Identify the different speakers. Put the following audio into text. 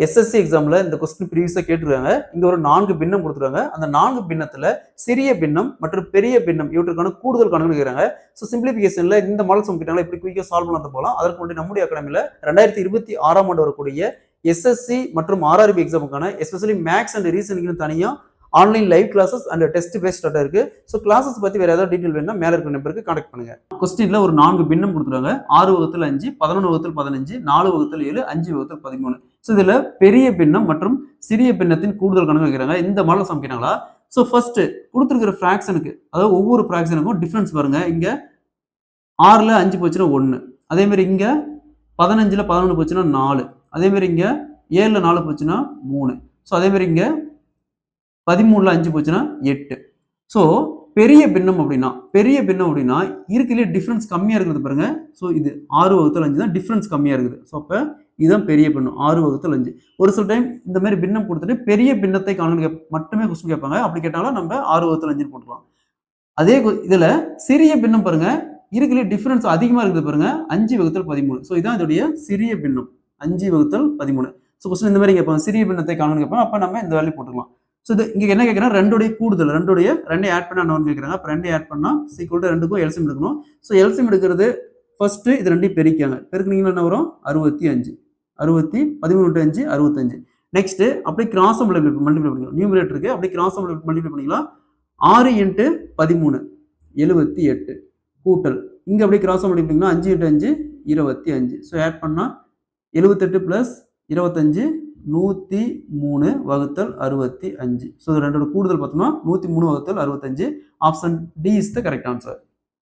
Speaker 1: SSC எக்ஸாம்ல இந்த question ப்ரீவியஸா கேட்டிருக்காங்க. இங்க ஒரு 4 பின்னம் கொடுத்துருக்காங்க. அந்த 4 பின்னத்துல சிறிய பின்னம் மற்றும் பெரிய பின்னம் இவற்றுக்கான கூடுதல் கணக்கு கேக்குறாங்க. சோ சிம்பிளிஃபிகேஷன்ல இந்த மாடல் சம் கேட்டாங்களா இப்படி குயிக்கா சால்வ் பண்ணலாம் போலாம். அதற்கு முன்னாடி நம்முடைய அகாடமில 2026ஆம் ஆண்டு வரக்கூடிய எஸ்எஸ்சி மற்றும் ஆர்ஆர்பி எக்ஸாமுக்கான எஸ்பெஷலி மேக்ஸ் அண்ட் ரீசனிங்னு தனியா online live classes and test based start இருக்கு. ஸோ கிளாஸஸ் பத்தி வேற ஏதாவது டீடைல் வேணும்னா மேல இருக்கிற நம்பருக்கு கான்டாக்ட் பண்ணுங்க. கொஸ்டின்ல ஒரு 4 பின்னம் கொடுத்துருக்காங்க. 6/5, 11/15, 4/7, 5/13. ஸோ இதுல பெரிய பின்னம் மற்றும் சிறிய பின்னத்தின் கூடுதல் கணக்கு வைக்கிறாங்க. இந்த மாடல் சம் கேட்டாங்களா? ஸோ ஃபர்ஸ்ட் கொடுத்துருக்கிற ஃபிராக்ஷனுக்கு, அதாவது ஒவ்வொரு ஃபிராக்ஷனுக்கும் டிஃபரன்ஸ் பாருங்க. இங்க 6ல 5 போச்சுன்னா 1, அதே மாதிரி இங்க 15ல 11 போச்சுன்னா 4, அதே மாதிரி இங்க 7ல 4 போச்சுன்னா 3, ஸோ அதே மாதிரி இங்க 13ல 5 போச்சுன்னா 8. ஸோ பெரிய பின்னம் அப்படின்னா இருக்கிறதுலே டிஃபரன்ஸ் கம்மியா இருக்குது பாருங்க. ஸோ இது 6/5 தான் டிஃபரன்ஸ் கம்மியா இருக்குது. ஸோ அப்ப இதுதான் பெரிய பின்னம் 6/5. ஒரு சில டைம் இந்த மாதிரி பின்னம் கொடுத்துட்டு பெரிய பின்னத்தை காண மட்டுமே கொஸ்டின் கேட்பாங்க. அப்படி கேட்டாலும் நம்ம 6/5 போட்டுக்கலாம். அதே இதுல சிறிய பின்னம் பாருங்க, இருக்கிறதுலே டிஃபரன்ஸ் அதிகமா இருக்குது பாருங்க, 5/13. ஸோ இதான் இதோடைய சிறிய பின்னம் 5/13. ஸோ கொஸ்டின் இந்த மாதிரி கேட்பாங்க, சிறிய பின்னத்தை காண கேட்பாங்க. அப்ப நம்ம இந்த வேல்யூ போட்டுக்கலாம். ஸோ இது இங்க என்ன கேட்குறேன், ரெண்டுடைய கூடுதல், ரெண்டையும் ஆட் பண்ண என்ன கேட்குறாங்க. அப்போ 2 ஆட் பண்ணா ஈக்குவல் டு 2க்கும் எல்சிஎம் எடுக்கணும். ஸோ எல்சிஎம் எடுக்கிறது ஃபர்ஸ்ட் இது ரெண்டையும் பெருக்காங்க. பெருக்குனீங்கன்னா என்ன வரும், 65. 13 × 5 65. நெக்ஸ்ட் அப்படியே கிராஸ் மல்டிப்ளை பண்ணிக்கலாம். நியூமரேட்டருக்கு அப்படியே கிராஸ் மல்டிப்ளை பண்ணிக்கலாம். 6 × 13 78 கூட்டல் இங்க அப்படியே கிராஸ் மல்டிப்ளை 5 × 5 25. ஸோ ஆட் பண்ணா 78 + 25 103/65. ஸோ ரெண்டோட கூடுதல் பார்த்தோம்னா 103/65. Option D is the correct answer.